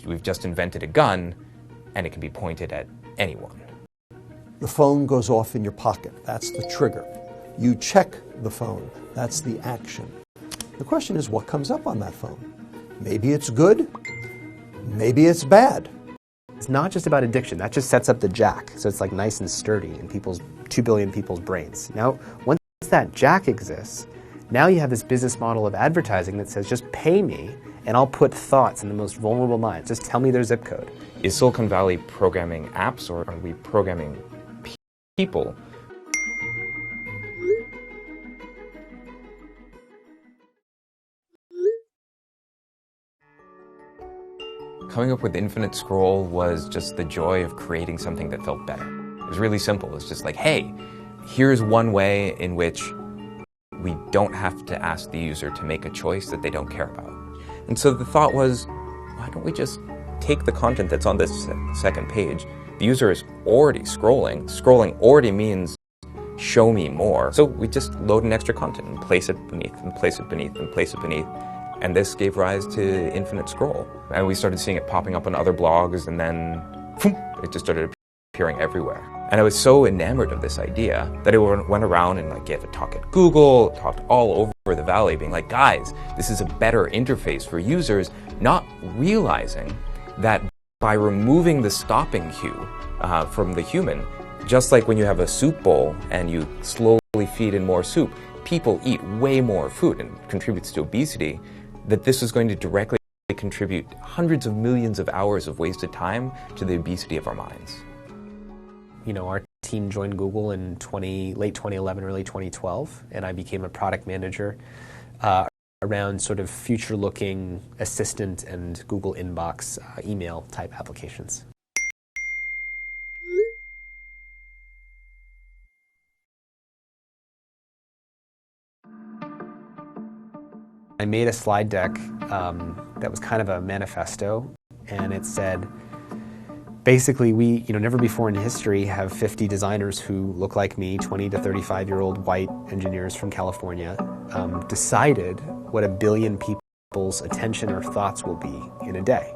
We've just invented a gun, and it can be pointed at anyone. The phone goes off in your pocket. That's the trigger. You check the phone. That's the action. The question is, what comes up on that phone? Maybe it's good. Maybe it's bad. It's not just about addiction. That just sets up the jack, so it's like nice and sturdy in 2 billion people's brains. Now, once that jack exists, now you have this business model of advertising that says, just pay me and I'll put thoughts in the most vulnerable minds. Just tell me their zip code. Is Silicon Valley programming apps, or are we programming people? Coming up with Infinite Scroll was just the joy of creating something that felt better. It was really simple. It's just like, hey, here's one way in which we don't have to ask the user to make a choice that they don't care about. And so the thought was, why don't we just take the content that's on this second page? The user is already scrolling. Scrolling already means show me more. So we just load in extra content and place it beneath, and place it beneath, and place it beneath. And this gave rise to Infinite Scroll. And we started seeing it popping up on other blogs, and then it just started appearing everywhere. And I was so enamored of this idea that I went around and gave a talk at Google, talked all over the valley, being like, guys, this is a better interface for users, not realizing that by removing the stopping cue from the human, just like when you have a soup bowl and you slowly feed in more soup, people eat way more food and contributes to obesity, that this is going to directly contribute hundreds of millions of hours of wasted time to the obesity of our minds. You know, our team joined Google in late 2011, early 2012, and I became a product manager around sort of future-looking assistant and Google Inbox email type applications. I made a slide deck that was kind of a manifesto, and it said, basically, we, never before in history have 50 designers who look like me, 20 to 35-year-old white engineers from California, decided what 1 billion people's attention or thoughts will be in a day,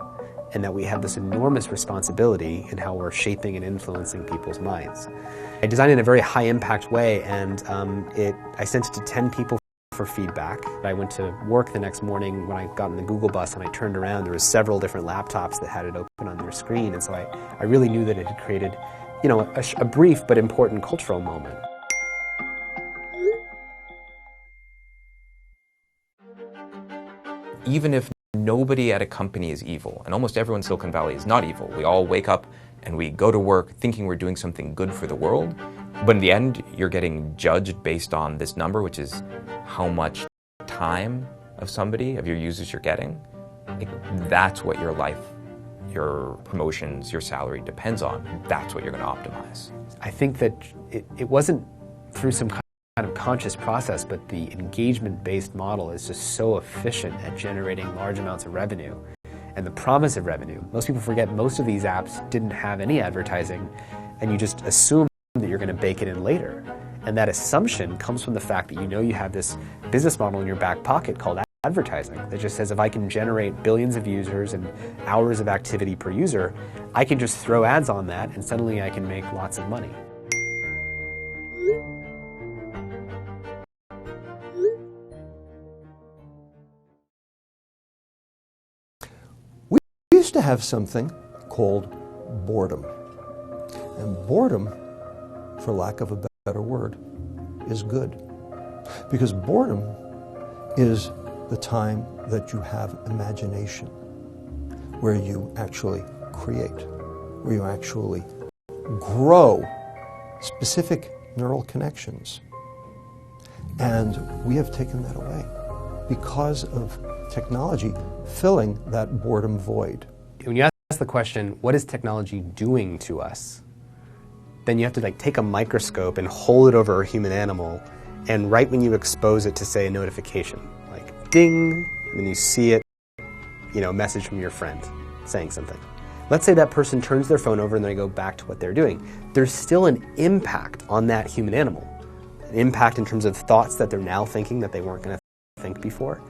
and that we have this enormous responsibility in how we're shaping and influencing people's minds. I designed it in a very high-impact way, and I sent it to 10 people for feedback. I went to work the next morning when I got in the Google bus, and I turned around, there were several different laptops that had it open on their screen, and so I really knew that it had created, a brief but important cultural moment. Even if nobody at a company is evil, and almost everyone in Silicon Valley is not evil, we all wake up and we go to work thinking we're doing something good for the world, but in the end, you're getting judged based on this number, which is how much time of your users you're getting. That's what your life, your promotions, your salary depends on. That's what you're going to optimize. I think that it wasn't through some kind of conscious process, but the engagement-based model is just so efficient at generating large amounts of revenue. And the promise of revenue. Most people forget most of these apps didn't have any advertising, and you just assume that you're going to bake it in later. And that assumption comes from the fact that you have this business model in your back pocket called advertising that just says, if I can generate billions of users and hours of activity per user, I can just throw ads on that and suddenly I can make lots of money. We used to have something called boredom. And boredom, for lack of a better word, is good. Because boredom is the time that you have imagination, where you actually create, where you actually grow specific neural connections. And we have taken that away because of technology filling that boredom void. When you ask the question, what is technology doing to us? Then you have to take a microscope and hold it over a human animal, and right when you expose it to, say, a notification, like ding, and then you see it, a message from your friend saying something. Let's say that person turns their phone over and they go back to what they're doing. There's still an impact on that human animal. An impact in terms of thoughts that they're now thinking that they weren't going to think before.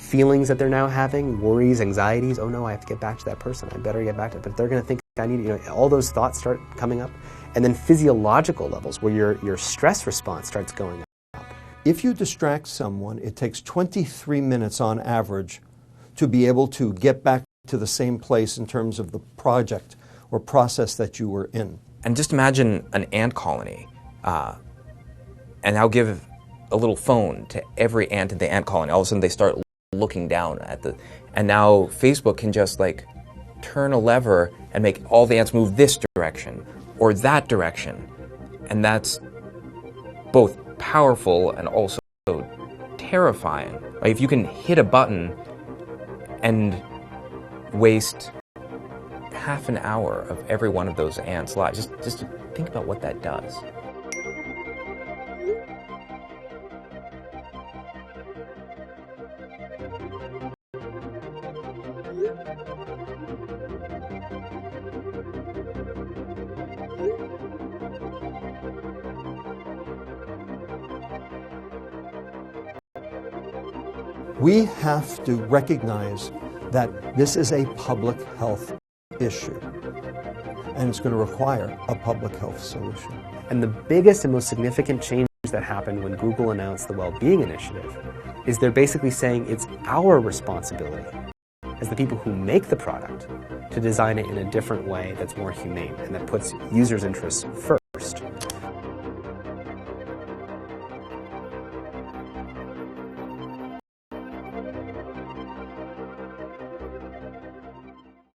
feelings that they're now having, worries, anxieties. Oh no, I have to get back to that person. I better get back to it. But they're going to think I need, all those thoughts start coming up. And then physiological levels where your stress response starts going up. If you distract someone, it takes 23 minutes on average to be able to get back to the same place in terms of the project or process that you were in. And just imagine an ant colony, and now give a little phone to every ant in the ant colony. All of a sudden they start looking down at and now Facebook can just like turn a lever and make all the ants move this direction or that direction. And that's both powerful and also terrifying. Like if you can hit a button and waste half an hour of every one of those ants' lives, just think about what that does. We have to recognize that this is a public health issue, and it's going to require a public health solution. And the biggest and most significant change that happened when Google announced the Wellbeing Initiative is they're basically saying it's our responsibility as the people who make the product to design it in a different way that's more humane and that puts users' interests first.